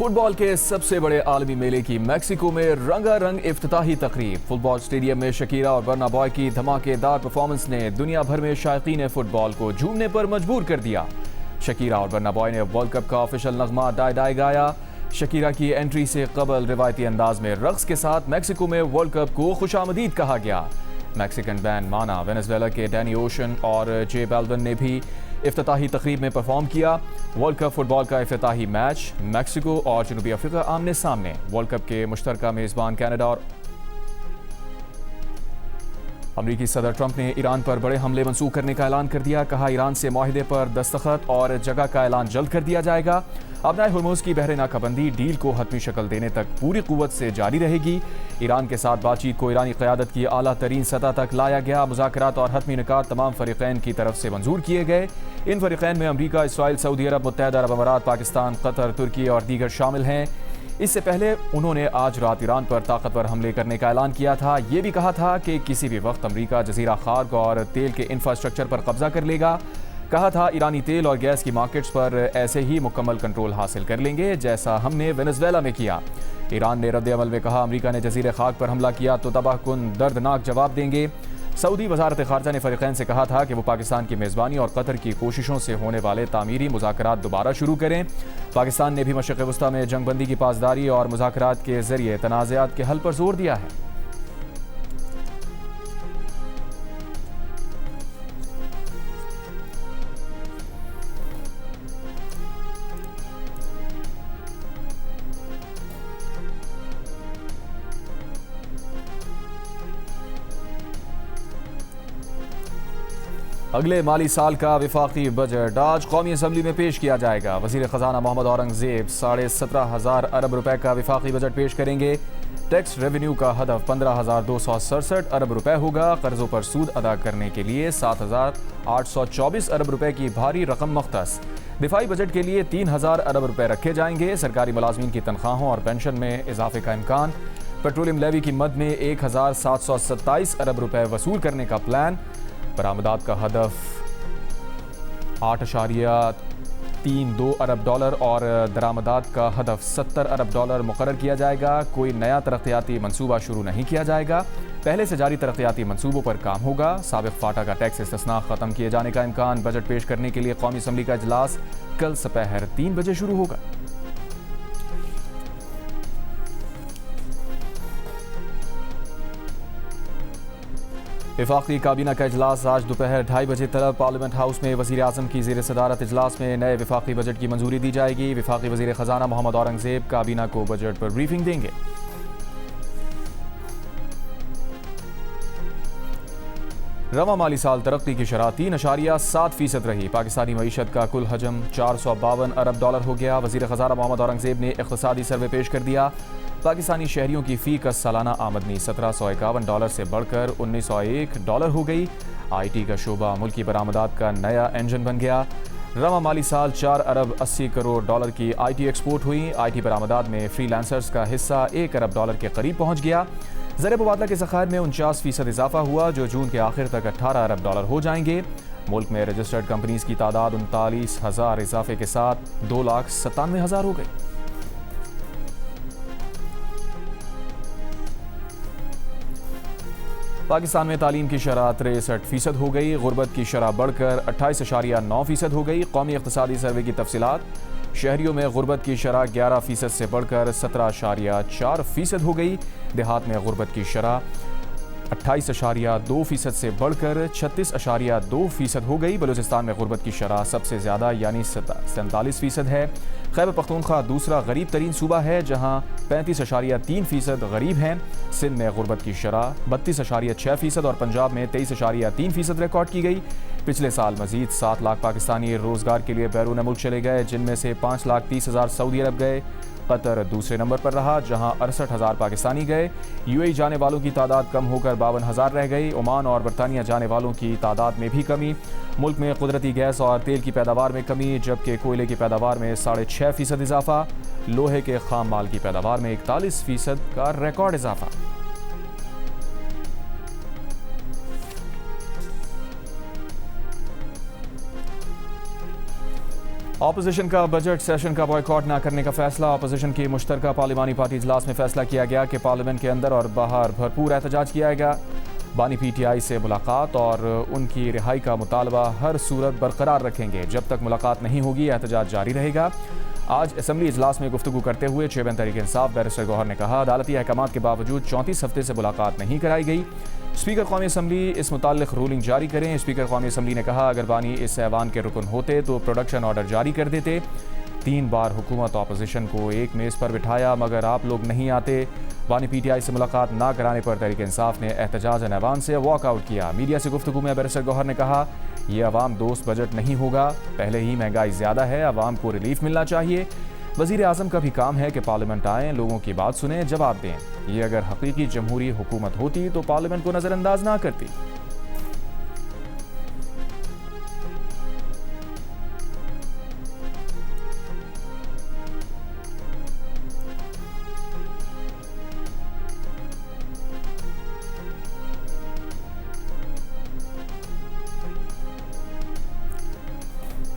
Football के सबसे बड़े आलमी मेले की मैक्सिको में रंगारंग इफ्तिताही तकरीब। फुटबॉल स्टेडियम में शकीरा और बर्ना बॉय की धमाकेदार परफॉर्मेंस ने दुनिया भर में शायकीन फुटबॉल को झूमने पर मजबूर कर दिया। शकीरा और बर्ना बॉय ने वर्ल्ड कप का ऑफिशियल नगमा डाई डाई गाया। शकीरा की एंट्री से कबल रिवायती अंदाज में रक्स के साथ मैक्सिको में वर्ल्ड कप को खुशामदीद कहा गया। मैक्सिकन बैंड माना, वेनेजुएला के डैनी ओशन और जे बैल्विन ने भी इफ्तिताही तकरीब में परफॉर्म किया। वर्ल्ड कप फुटबॉल का इफ्तिताही मैच मैक्सिको और जनूबी अफ्रीका आमने सामने। वर्ल्ड कप के मुश्तरका मेजबान कनाडा और अमरीकी सदर ट्रंप ने ईरान पर बड़े हमले मंसूख करने का ऐलान कर दिया। कहा, ईरान से माहिदे पर दस्तखत और जगह का ऐलान जल्द कर दिया जाएगा। अपनाए हुर्मुज की बहरे नाकाबंदी डील को हतमी शक्ल देने तक पूरी कुव्वत से जारी रहेगी। ईरान के साथ बातचीत को ईरानी क़यादत की आला तरीन सतह तक लाया गया। मुज़ाकरात और हतमी निकात तमाम फ़रीक़ैन की तरफ से मंजूर किए गए। इन फ़रीक़ैन में अमरीका, इसराइल, सऊदी अरब, मुत्तहदा अरब अमारात, पाकिस्तान, कतर, तुर्की और दीगर शामिल हैं। इससे पहले उन्होंने आज रात ईरान पर ताकतवर हमले करने का ऐलान किया था। ये भी कहा था कि किसी भी वक्त अमरीका जजीरा खार्क और तेल के इंफ्रास्ट्रक्चर पर कब्जा कर लेगा। कहा था, ईरानी तेल और गैस की मार्केट्स पर ऐसे ही मुकम्मल कंट्रोल हासिल कर लेंगे जैसा हमने वेनेजुएला में किया। ईरान ने रद्द-ए-अमल में कहा, अमरीका ने जजीरे खाक पर हमला किया तो तबाहकुन दर्दनाक जवाब देंगे। सऊदी वजारत खारजा ने फ़रीक़ैन से कहा था कि वो पाकिस्तान की मेज़बानी और कतर की कोशिशों से होने वाले तामीरी मुज़ाकरात दोबारा शुरू करें। पाकिस्तान ने भी मशरिक़ वस्ता में जंगबंदी की पासदारी और मुज़ाकरात के ज़रिए तनाज़ात के हल पर जोर दिया है। अगले माली साल का विफाकी बजट आज कौमी असम्बली में पेश किया जाएगा। वज़ीर ख़जाना मोहम्मद औरंगज़ेब 17,500 अरब रुपए का विफाकी बजट पेश करेंगे। टैक्स रेवेन्यू का हदफ 15,267 अरब रुपए होगा। कर्जों पर सूद अदा करने के लिए 7,824 अरब रुपए की भारी रकम मख्तस। दिफाई बजट के लिए 3,000 अरब रुपए रखे जाएंगे। सरकारी मुलाजमीन की तनख्वाहों और पेंशन में इजाफे का इम्कान। पेट्रोलियम लेवी की मद में 1,727 अरब रुपए वसूल करने का प्लान। बरामदात का हदफ 8.32 अरब डॉलर और दरामदात का हदफ 70 अरब डॉलर मुकर्रर किया जाएगा। कोई नया तरक्याती मंसूबा शुरू नहीं किया जाएगा। पहले से जारी तरक्याती मंसूबों पर काम होगा। साबिक़ फाटा का टैक्स इस्तिस्ना ख़त्म किए जाने का इम्कान। बजट पेश करने के लिए कौमी असम्बली का इजलास कल दोपहर 3 बजे शुरू होगा। वफाकी काबीना का इजलास आज दोपहर 2:30 बजे तक पार्लियामेंट हाउस में वज़ीर आज़म की ज़ेर सदारत इजलास में नए वफाकी बजट की मंजूरी दी जाएगी। वफाकी वज़ीर ख़जाना मोहम्मद औरंगज़ेब काबीना को बजट पर ब्रीफिंग देंगे। रवा माली साल तरक्की की शरह 3.7% रही। पाकिस्तानी मईशत का कुल हजम 452 अरब डॉलर हो गया। वज़ीर ख़जाना मोहम्मद औरंगज़ेब ने इक़्तिसादी सर्वे पेश कर दिया। पाकिस्तानी शहरियों की फ़ी कस सालाना आमदनी 1751 डॉलर से बढ़कर 1901 डॉलर हो गई। IT का शोबा मुल्की बरामदात का नया इंजन बन गया। रवा माली साल 4 अरब 80 करोड़ डॉलर की IT एक्सपोर्ट हुई। IT बरामदात में फ्रीलांसर्स का हिस्सा 1 अरब डॉलर के करीब पहुँच गया। ज़र मुबादला के ज़ख़ायर में 49% इजाफा हुआ, जो जून के आखिर तक 18 अरब डॉलर हो जाएंगे। मुल्क में रजिस्टर्ड कंपनीज की तादाद 39,000 इजाफे के साथ 2,97,000 हो गई। पाकिस्तान में तालीम की शरह 63% हो गई। गुर्बत की शरह बढ़कर 28.9% हो गई। कौमी इक़्तिसादी सर्वे की तफसीलात। शहरियों में गुर्बत की शरह 11% से बढ़कर 17.4% हो गई। देहात में गुर्बत की शरह 28.2% से बढ़कर 36.2% हो गई। बलूचिस्तान में गुर्बत की शरह सबसे ज़्यादा यानी 47% है। खैबर पख्तूनख्वा दूसरा गरीब तरीन सूबा है, जहाँ 35.3% गरीब हैं। सिंध में गुर्बत की शरह 32.6% और पंजाब में 23.3% रिकॉर्ड की गई। पिछले साल मजीद 7 लाख पाकिस्तानी रोज़गार के लिए बैरून मुल्क चले गए, जिनमें से 5,30,000 सऊदी अरब गए। कतर दूसरे नंबर पर रहा, जहां 68,000 पाकिस्तानी गए। UAE जाने वालों की तादाद कम होकर 52,000 रह गई। ओमान और बरतानिया जाने वालों की तादाद में भी कमी। मुल्क में कुदरती गैस और तेल की पैदावार में कमी, जबकि कोयले की पैदावार में 6.5% इजाफा। लोहे के खाम माल की पैदावार में 41% का रिकॉर्ड इजाफा। ऑपोजिशन का बजट सेशन का बॉयकॉट न करने का फैसला। ऑपोजिशन की मुश्तरका पार्लिमानी पार्टी इजलास में फैसला किया गया कि पार्लियामेंट के अंदर और बाहर भरपूर एहतजाज किया गया। बानी पीटीआई से मुलाकात और उनकी रिहाई का मुतालबा हर सूरत बरकरार रखेंगे। जब तक मुलाकात नहीं होगी एहतजाज जारी रहेगा। आज असम्बली इजलास में गुफ्तगू करते हुए चेयरमैन तहरीक इंसाफ बैरिस्टर गौहर ने कहा, अदालती अहकामात के बावजूद 34 हफ्ते से मुलाकात नहीं कराई गई। स्पीकर कौमी असम्बली इस मुताल्लिक रूलिंग जारी करें। स्पीकर कौमी असम्बली ने कहा, अगर बानी इस ऐवान के रुकन होते तो प्रोडक्शन ऑर्डर जारी कर देते। 3 बार हुकूमत अपोजिशन को एक मेज़ पर बिठाया मगर आप लोग नहीं आते। बानी पीटीआई से मुलाकात ना कराने पर तहरीक इंसाफ ने एहतजाज ऐवान से वॉकआउट किया। मीडिया से गुफ्तगू में बैरिस्टर गौहर ने कहा, यह अवाम दोस्त बजट नहीं होगा। पहले ही महंगाई ज़्यादा है, अवाम को रिलीफ मिलना चाहिए। वज़ीर आज़म का भी काम है कि पार्लियामेंट आएँ, लोगों की बात सुने, जवाब दें। ये अगर हकीकी जमहूरी हुकूमत होती तो पार्लियामेंट को नज़रअंदाज ना करती।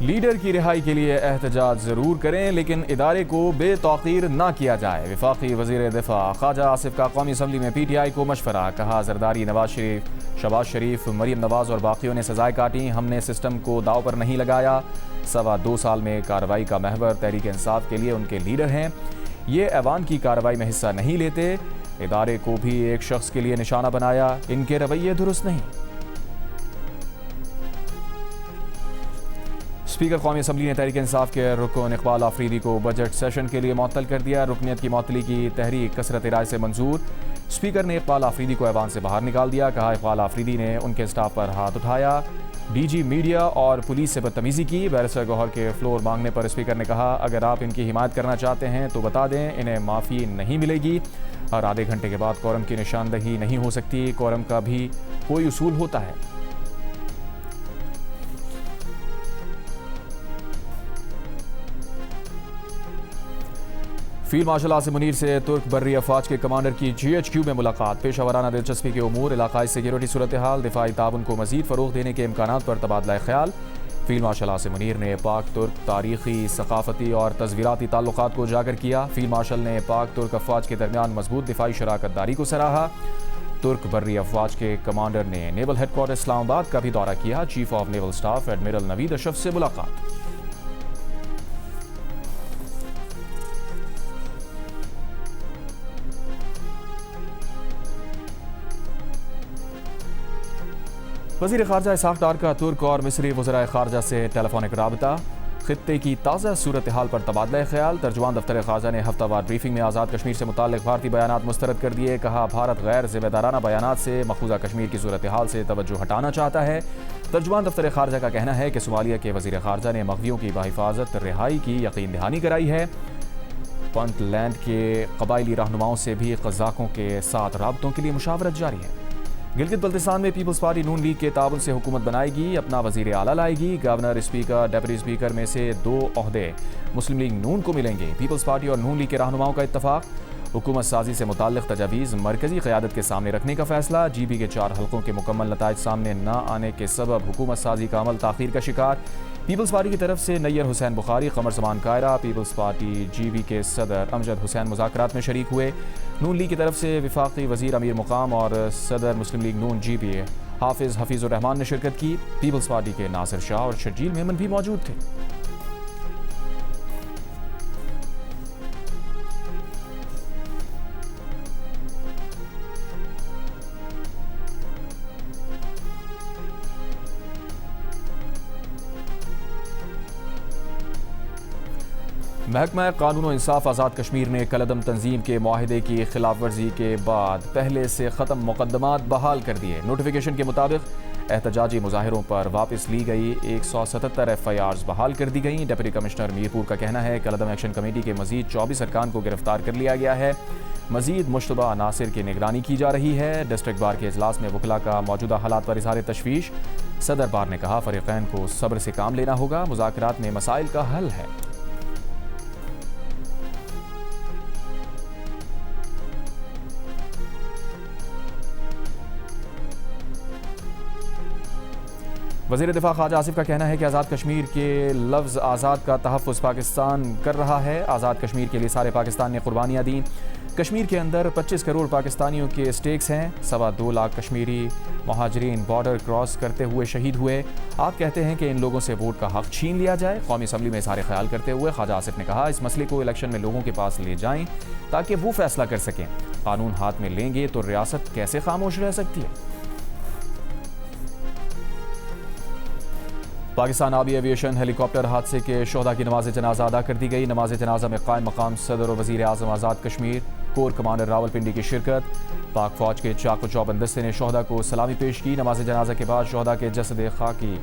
लीडर की रिहाई के लिए एहतजाज ज़रूर करें लेकिन इदारे को बेतौकीर ना किया जाए। वफाकी वज़ीर दिफा ख्वाजा आसिफ का कौमी असम्बली में पीटीआई को मशवरा। कहा, जरदारी, नवाज शरीफ, शहबाज शरीफ, मरीम नवाज और बाकियों ने सजाएं काटी। हमने सिस्टम को दाव पर नहीं लगाया। 2.25 साल में कार्रवाई का महवर तहरीक इंसाफ के लिए उनके लीडर हैं। ये ऐवान की कार्रवाई में हिस्सा नहीं लेते। इदारे को भी एक शख्स के लिए निशाना बनाया। इनके रवैये दुरुस्त नहीं। स्पीकर कौमी असम्बली ने तहरीक इंसाफ के रुकन इकबाल आफरीदी को बजट सेशन के लिए मुअत्तल कर दिया। रुकनियत की मुअत्तली की तहरीक कसरत राय से मंजूर। स्पीकर ने इकबाल आफरीदी को ऐवान से बाहर निकाल दिया। कहा, इकबाल आफरीदी ने उनके स्टाफ पर हाथ उठाया, डीजी मीडिया और पुलिस से बदतमीजी की। बैरिस्टर गौहर के फ्लोर मांगने पर स्पीकर ने कहा, अगर आप इनकी हिमायत करना चाहते हैं तो बता दें, इन्हें माफ़ी नहीं मिलेगी और आधे घंटे के बाद कोरम की निशानदही नहीं हो सकती। कोरम का भी कोई उसूल होता है। फील्ड मार्शल आसिम मुनीर से तुर्क बर्री अफवाज के कमांडर की GHQ में मुलाकात। पेशावराना दिलचस्पी के उमूर, इलाकाई सिक्योरिटी सूरत हाल, दिफाई ताउन को मजीद फ़रोग़ देने के इम्कानात पर तबादला ख्याल। फील्ड मार्शल आसिम मुनीर ने पाक तुर्क तारीखी, सकाफती और तस्वीराती ताल्लुकात को उजागर किया। फील्ड मार्शल ने पाक तुर्क अफवाज के दरमियान मजबूत दिफाई शराकत दारी को सराहा। तुर्क बर्री अफवाज के कमांडर ने नेवल हेडक्वार्टर इस्लामाबाद का भी दौरा किया। Chief of naval staff admiral Naveed Ashraf से मुलाकात। वज़ीर ख़ारजा इसहाक़ डार का तुर्क और मिस्री वज़राए ख़ारजा से टेलीफोनिक राबता। ख़ित्ते की ताज़ा सूरत हाल पर तबादला ख्याल। तर्जुमान दफ्तर ख़ारजा ने हफ्तावार ब्रीफिंग में आज़ाद कश्मीर से मुताल्लिक़ भारतीय बयानात मुस्तरद कर दिए। कहा, भारत गैर ज़िम्मेदाराना बयानात से मक़बूज़ा कश्मीर की सूरत हाल से तवज्जो हटाना चाहता है। तर्जुमान दफ्तर ख़ारजा का कहना है कि सोमालिया के वज़ीर ख़ारजा ने मग़वियों की बाहिफाजत रिहाई की यकीन दहानी कराई है। पुंतलैंड के कबायली रहनुमाओं से भी क़ज़ाक़ों के साथ राबतों के लिए मुशावरत जारी है। गिलगित बल्तिस्तान में पीपल्स पार्टी नून लीग के ताउन से हुकूमत बनाएगी, अपना वज़ीर आला लाएगी। गवर्नर, स्पीकर, डेप्यूटी स्पीकर में से 2 ओहदे मुस्लिम लीग नून को मिलेंगे। पीपल्स पार्टी और नून लीग के रहनुमाओं का इत्तफाक। हुकूमत साजी से मुताल्लिक़ तजावीज़ मरकज़ी क़यादत के सामने रखने का फैसला। GB के 4 हल्कों के मुकम्मल नताइज सामने न आने के सबब हुकूमत साजी का अमल ताख़ीर का शिकार। पीपल्स पार्टी की तरफ से नैयर हुसैन बुखारी, कमर ज़मान कायरा। पीपल्स पार्टी GB के सदर अमजद हुसैन मुज़ाकरात में शरीक हुए। नून लीग की तरफ से वफाकी वज़ीर अमीर मुकाम और सदर मुस्लिम लीग नून GB हाफिज़ हफीज़ुर रहमान ने शिरकत की। पीपल्स पार्टी के नासिर शाह और शर्जील मेमन भी मौजूद थे। महकमा कानून और इंसाफ आज़ाद कश्मीर ने कलअदम तंजीम के मुआहदे की खिलाफ वर्जी के बाद पहले से ख़त्म मुकदमात बहाल कर दिए। नोटिफिकेशन के मुताबिक एहतजाजी मुजाहिरों पर वापस ली गई 177 FIRs बहाल कर दी गई। डिप्टी कमिश्नर मीरपुर का कहना है, कलअदम एक्शन कमेटी के मजीद 24 अरकान को गिरफ्तार कर लिया गया है। मजीद मुश्तबा अनासिर की निगरानी की जा रही है। डिस्ट्रिक्ट बार के इजलास में वकला का मौजूदा हालात पर इज़हार तशवीश। सदर बार ने कहा, फ़रीक़ैन को सब्र से काम लेना होगा, मुज़ाकरात में मसाइल का हल है। वज़ीर दिफा ख्वाजा आसिफ का कहना है कि आज़ाद कश्मीर के लफ्ज़ आज़ाद का तहफ़्फ़ुज़ पाकिस्तान कर रहा है। आज़ाद कश्मीर के लिए सारे पाकिस्तान ने कुर्बानियाँ दी। कश्मीर के अंदर 25 करोड़ पाकिस्तानियों के स्टेक्स हैं। 2.25 लाख कश्मीरी महाजरीन बॉर्डर क्रॉस करते हुए शहीद हुए। आप कहते हैं कि इन लोगों से वोट का हक़ छीन लिया जाए। कौमी असम्बली में इज़हार ख्याल करते हुए ख्वाजा आसिफ ने कहा, इस मसले को इलेक्शन में लोगों के पास ले जाएं ताकि वो फैसला कर सकें। कानून हाथ में लेंगे तो रियासत कैसे खामोश रह सकती है। पाकिस्तान आर्मी एविएशन हेलीकॉप्टर हादसे के शोहदा की नमाज जनाजा अदा कर दी गई। नमाज जनाजा में कायम मकाम सदर और वज़ीर आज़म आज़ाद कश्मीर कोर कमांडर रावलपिंडी की शिरकत। पाक फौज के चाको चौबंद दस्ते ने शोहदा को सलामी पेश की। नमाज जनाजा के बाद शोहदा के जसद खाकी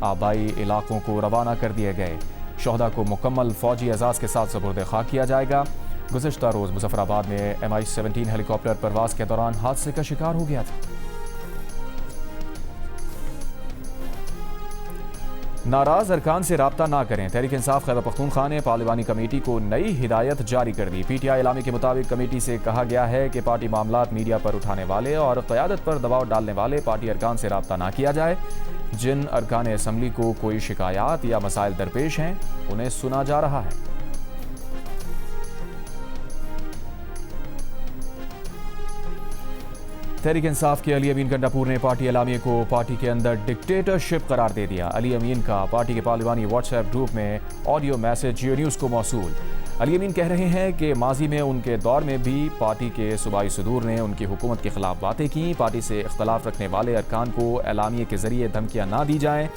आबाई इलाकों को रवाना कर दिए गए। शोहदा को मुकम्मल फौजी एजाज़ के साथ सुपुर्द खाक किया जाएगा। गुज़श्ता रोज़ मुजफ्फराबाद में MH17 हेलीकॉप्टर परवाज़ के दौरान हादसे का शिकार हो गया था। नाराज अरकान से राब्ता ना करें। तहरीक इंसाफ खैबर पख्तूनख्वा ने पार्लिमानी कमेटी को नई हिदायत जारी कर दी। PTI इलामी के मुताबिक कमेटी से कहा गया है कि पार्टी मामलात मीडिया पर उठाने वाले और क़यादत पर दबाव डालने वाले पार्टी अरकान से राब्ता ना किया जाए। जिन अरकान असम्बली को कोई शिकायत या मसाइल दरपेश हैं उन्हें सुना जा रहा है। तहरीक इंसाफ के अली अमीन गंडापुर ने पार्टी एलामिया को पार्टी के अंदर डिक्टेटरशिप करार दे दिया। अली अमीन का पार्टी के पार्लिमानी व्हाट्सएप ग्रुप में ऑडियो मैसेज जियो न्यूज़ को मौसूल। अली अमीन कह रहे हैं कि माजी में उनके दौर में भी पार्टी के सूबाई सदूर ने उनकी हुकूमत के खिलाफ बातें की। पार्टी से इख्तलाफ रखने वाले अरकान को एलामिया के जरिए धमकियाँ ना दी जाएँ।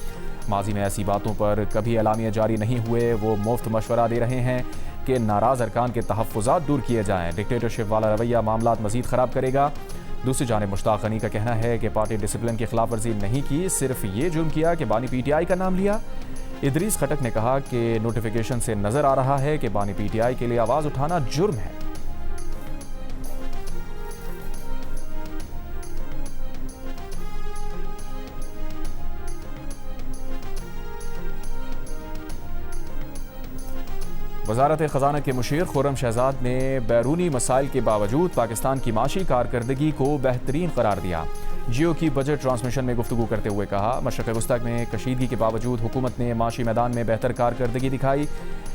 माजी में ऐसी बातों पर कभी एलामिया जारी नहीं हुए। वो मुफ्त मशवरा दे रहे हैं कि नाराज़ अरकान के तहफ़्फ़ुज़ात दूर किए जाएँ। डिक्टेटरशिप वाला रवैया मामलात मज़ीद ख़राब करेगा। दूसरी जानिब मुश्ताक गनी का कहना है कि पार्टी डिसिप्लिन की खिलाफ वर्जी नहीं की, सिर्फ ये जुर्म किया कि बानी PTI का नाम लिया। इदरीस खटक ने कहा कि नोटिफिकेशन से नजर आ रहा है कि बानी PTI के लिए आवाज उठाना जुर्म है। वज़ारत ख़ज़ाना के मुशीर खुर्रम शहजाद ने बैरूनी मसाइल के बावजूद पाकिस्तान की माशी कारकर्दगी को बेहतरीन करार दिया। जियो की बजट ट्रांसमिशन में गुफ्तगू करते हुए कहा, मशरक़ वस्ता में कशीदगी के बावजूद हुकूमत ने माशी मैदान में बेहतर कारकर्दगी दिखाई।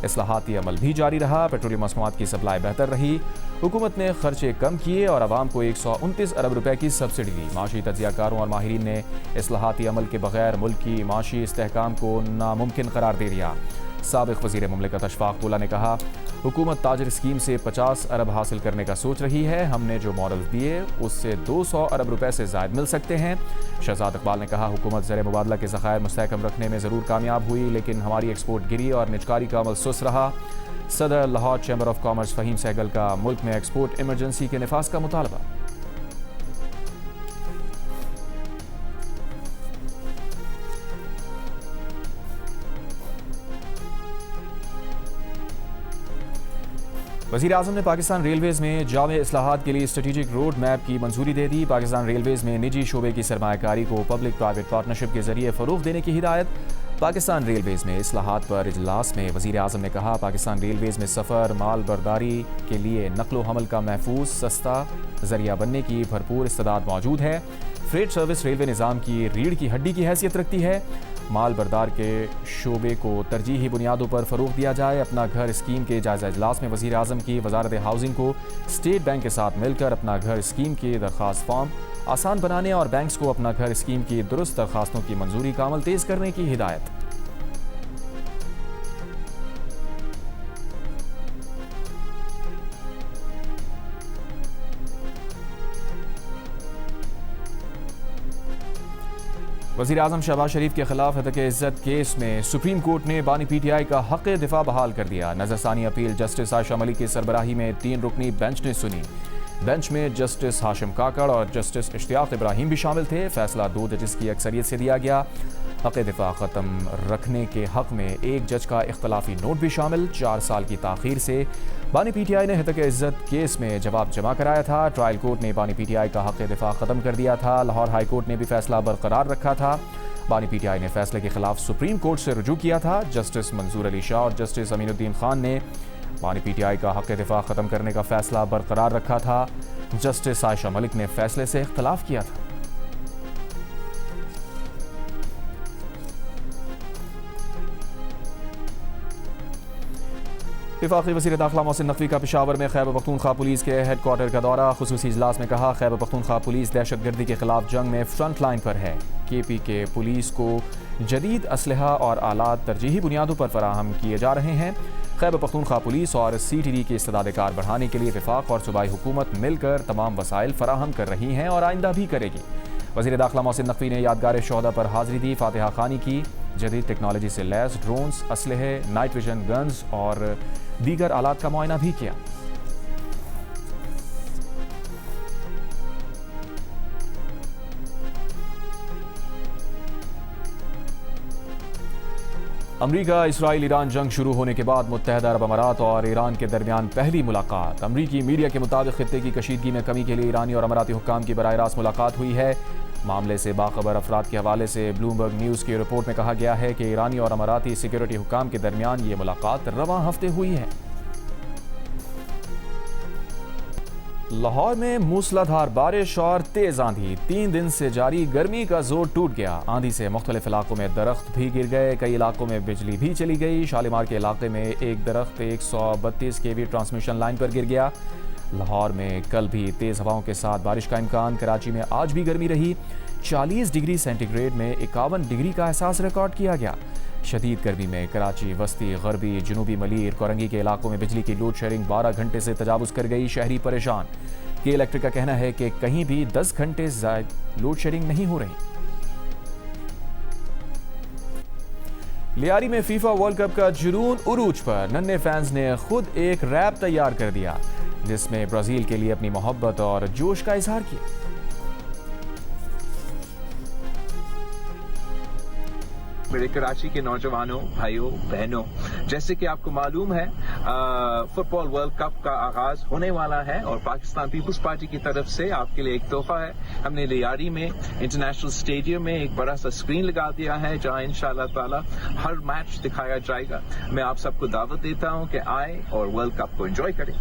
इस्लाहाती अमल भी जारी रहा। पेट्रोलियम मसनूआत की सप्लाई बेहतर रही। हुकूमत ने खर्चे कम किए और आवाम को 129 अरब रुपए की सब्सिडी दी। माशी तज्ज़ियाकारों और माहिरीन ने इस्लाहाती अमल के बगैर मुल्क की माशी इस्तेहकाम को नामुमकिन करार दे दिया। साबिक़ वज़ीर मुमलिकत अशफाक तुल्ला ने कहा, हुकूमत ताजर स्कीम से 50 अरब हासिल करने का सोच रही है। हमने जो मॉडल्स दिए उससे 200 अरब रुपए से ज़ायद मिल सकते हैं। शहजाद इकबाल ने कहा, हुकूमत ज़र मुबादला के ज़खायर मुस्तहकम रखने में ज़रूर कामयाब हुई, लेकिन हमारी एक्सपोर्ट गिरी और निजकारी का अमल सुस्त रहा। सदर Lahore chamber of commerce Faheem Sehgal का मुल्क में एक्सपोर्ट इमरजेंसी के निफाज का मुतालबा। वज़ीर आज़म ने पाकिस्तान रेलवेज़ में जामे इस्लाहात के लिए स्ट्रेटेजिक रोड मैप की मंजूरी दे दी। पाकिस्तान रेलवेज़ में निजी शोबे की सरमायाकारी को पब्लिक प्राइवेट पार्टनरशिप के जरिए फ़रोग़ देने की हिदायत। पाकिस्तान रेलवेज़ में इस्लाहात पर इजलास में वज़ीर आज़म ने कहा, पाकिस्तान रेलवेज़ में सफ़र माल बर्दारी के लिए नकलो हमल का महफूज सस्ता ज़रिया बनने की भरपूर इस्तेदाद मौजूद है। फ्रेट सर्विस रेलवे निज़ाम की रीढ़ की हड्डी की हैसियत रखती है। माल बरदार के शोबे को तरजीही बुनियादों पर फ़रोग़ दिया जाए। अपना घर स्कीम के जायज़ा इजलास में वज़ीर आज़म की वज़ारत हाउसिंग को स्टेट बैंक के साथ मिलकर अपना घर स्कीम के दरख्वास्त फॉर्म आसान बनाने और बैंक्स को अपना घर स्कीम की दुरुस्त दरख्वास्तों की मंजूरी का अमल तेज़ करने की हिदायत। वज़ीर आज़म शहबाज शरीफ के खिलाफ हतक इज़्ज़त केस में सुप्रीम कोर्ट ने बानी PTI का हक़ दिफा बहाल कर दिया। नज़रसानी अपील जस्टिस आयशा मलिक की सरबराही में 3 रुकनी बेंच ने सुनी। बेंच में जस्टिस हाशिम काकड़ और जस्टिस इश्तियाक इब्राहिम भी शामिल थे। फैसला 2 जजेस की अक्सरियत से दिया गया। हक़ दिफा ख़त्म रखने के हक़ में 1 जज का इख्तलाफी नोट भी शामिल। 4 साल की ताख़ीर से बानी PTI ने हतक इज़्ज़त केस में जवाब जमा कराया था। ट्रायल कोर्ट ने बानी PTI का हक़ दिफा ख़त्म कर दिया था। लाहौर हाई कोर्ट ने भी फैसला बरकरार रखा था। बानी PTI ने फैसले के खिलाफ सुप्रीम कोर्ट से रुजू किया था। जस्टिस मंजूर अली शाह और जस्टिस अमीनुद्दीन खान ने बानी PTI का हक़ दिफा ख़त्म करने का फैसला बरकरार रखा था। जस्टिस आयशा मलिक ने फैसले से इख्तलाफ किया था। वफाकी वज़ीर दाखिला मोहसिन नकवी का पेशावर में खैबर पख्तूनख्वा पुलिस के हेडक्वार्टर का दौरा। खुसूसी इजलास में कहा, खैबर पख्तूनख्वा पुलिस दहशतगर्दी के खिलाफ जंग में फ्रंट लाइन पर है। KP के पुलिस को जदीद असलहा और आलात तरजीही बुनियादों पर फराहम किए जा रहे हैं। खैबर पख्तूनख्वा पुलिस और CTD की इस्तेदाद-ए-कार बढ़ाने के लिए वफाक और सूबाई हुकूमत मिलकर तमाम वसाइल फराहम कर रही हैं और आइंदा भी करेगी। वज़ीर दाखिला मोहसिन नकवी ने यादगार शोहदा पर हाज़िरी दी, फातिहा खानी की। जदीद टेक्नोलॉजी से lace drones, असलहे, night vision guns और दीगर आलात का मुआयना भी किया। अमरीका इसराइल ईरान जंग शुरू होने के बाद मुत्तहदा अरब अमारात और ईरान के दरमियान पहली मुलाकात। अमरीकी मीडिया के मुताबिक खित्ते की कशीदगी में कमी के लिए ईरानी और अमाराती हुक्काम की बराह रास्त मुलाकात हुई है। मामले से बाखबर अफराद के हवाले से ब्लूमबर्ग न्यूज़ की रिपोर्ट में कहा गया है कि ईरानी और अमाराती सिक्योरिटी हुक्काम के दरमियान ये मुलाकात रवां हफ्ते हुई है। लाहौर में मूसलाधार बारिश और तेज आंधी। 3 दिन से जारी गर्मी का जोर टूट गया। आंधी से मुख्तलिफ इलाकों में दरख्त भी गिर गए, कई इलाकों में बिजली भी चली गई। शालीमार के इलाके में एक दरख्त 132 kV ट्रांसमिशन लाइन पर गिर गया। लाहौर में कल भी तेज हवाओं के साथ बारिश का इम्कान। कराची में आज भी गर्मी रही। 40 डिग्री सेंटीग्रेड में 51 डिग्री का एहसास रिकॉर्ड किया गया। शदीद गर्मी में कराची, वस्ती, गरबी, जनूबी मलीर, कोरंगी के इलाकों में बिजली की लोड शेयरिंग 12 घंटे से तजावुज़ कर गई। शहरी परेशान। के इलेक्ट्रिक का कहना है कि कहीं भी 10 घंटे ज़ायद लोड शेयरिंग नहीं हो रही। लियारी में फीफा वर्ल्ड कप का जुनून उरूज पर। नन्हे फैंस ने खुद एक रैप तैयार कर दिया जिसमें ब्राजील के लिए अपनी मोहब्बत और जोश का इजहार किया। मेरे कराची के नौजवानों, भाइयों, बहनों, जैसे कि आपको मालूम है फुटबॉल वर्ल्ड कप का आगाज होने वाला है और पाकिस्तान पीपुल्स पार्टी की तरफ से आपके लिए एक तोहफा है। हमने लियारी में इंटरनेशनल स्टेडियम में एक बड़ा सा स्क्रीन लगा दिया है जहां इंशाअल्लाह ताला हर मैच दिखाया जाएगा। मैं आप सबको दावत देता हूं कि आए और वर्ल्ड कप को एंजॉय करें।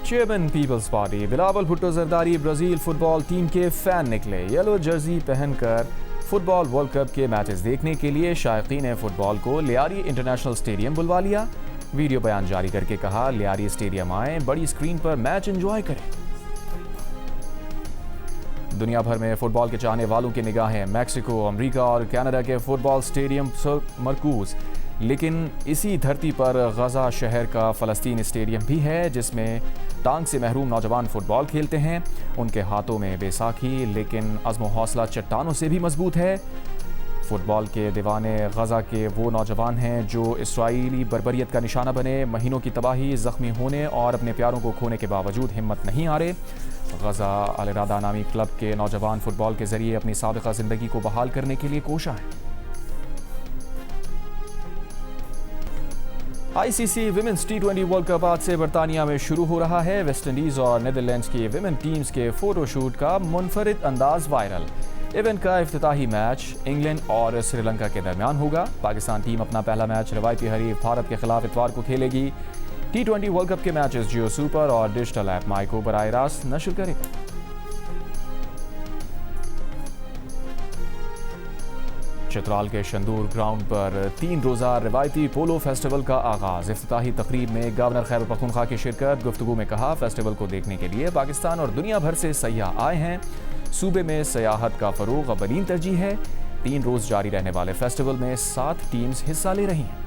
Chairman Peoples Party Bilawal Bhutto Zardari Brazil football team के फैन निकले। येलो जर्सी पहनकर फुटबॉल वर्ल्ड कप के मैचेस देखने के लिए शायकीन फुटबॉल को लियारी इंटरनेशनल स्टेडियम बुलवा लिया। वीडियो बयान जारी करके कहा, लियारी स्टेडियम आए, बड़ी स्क्रीन पर मैच एंजॉय करें। दुनिया भर में फुटबॉल के चाहने वालों की निगाहें मैक्सिको, अमेरिका और कनाडा के फुटबॉल स्टेडियम पर मरकूज। लेकिन इसी धरती पर गजा शहर का फ़लस्तीन स्टेडियम भी है जिसमें टांग से महरूम नौजवान फुटबॉल खेलते हैं। उनके हाथों में बैसाखी, लेकिन अज़्म हौसला चट्टानों से भी मजबूत है। फुटबॉल के दीवाने गजा के वो नौजवान हैं जो इसराइली बर्बरियत का निशाना बने। महीनों की तबाही, ज़ख्मी होने और अपने प्यारों को खोने के बावजूद हिम्मत नहीं हारे। गजा अल इरादा नामी क्लब के नौजवान फुटबॉल के जरिए अपनी साबिक़ा ज़िंदगी को बहाल करने के लिए कोशा हैं। ICC women's T20 world cup आज से बरतानिया में शुरू हो रहा है। वेस्ट इंडीज़ और नीदरलैंड्स की विमेन टीम्स के फोटोशूट का मुनफरिद अंदाज वायरल। इवेंट का इफ्तिताही मैच इंग्लैंड और श्रीलंका के दरमियान होगा। पाकिस्तान टीम अपना पहला मैच रवायती हरीफ भारत के खिलाफ इतवार को खेलेगी। T20 वर्ल्ड कप के मैचेस जियो सुपर और डिजिटल ऐप माई को बराह रास्त नशर करेगा। चित्राल के शंदूर ग्राउंड पर 3 रोज़ा रवायती पोलो फेस्टिवल का आगाज़। इफ्तिताही तकरीब में गवर्नर खैबर पख्तूनख्वा की शिरकत। गुफ्तगू में कहा, फेस्टिवल को देखने के लिए पाकिस्तान और दुनिया भर से सयाह आए हैं। सूबे में सयाहत का फ़रोग़ अव्वलीन तरजीह है। 3 रोज़ जारी रहने वाले फेस्टिवल में 7 टीम्स हिस्सा ले रही हैं।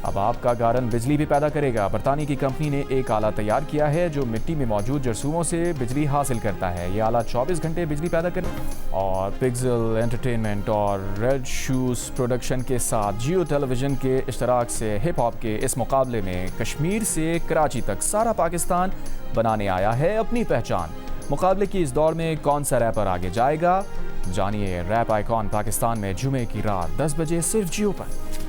अब आपका गार्डन बिजली भी पैदा करेगा। बरतानी की कंपनी ने एक आला तैयार किया है जो मिट्टी में मौजूद जरसूमों से बिजली हासिल करता है। ये आला 24 घंटे बिजली पैदा करेगा। और पिक्सल एंटरटेनमेंट और रेड शूज प्रोडक्शन के साथ जियो टेलीविजन के इश्तराक से हिप हॉप के इस मुकाबले में कश्मीर से कराची तक सारा पाकिस्तान बनाने आया है अपनी पहचान। मुकाबले की इस दौड़ में कौन सा रैपर आगे जाएगा, जानिए। रैप आइकॉन पाकिस्तान में जुमे की रात 10 बजे सिर्फ जियो पर।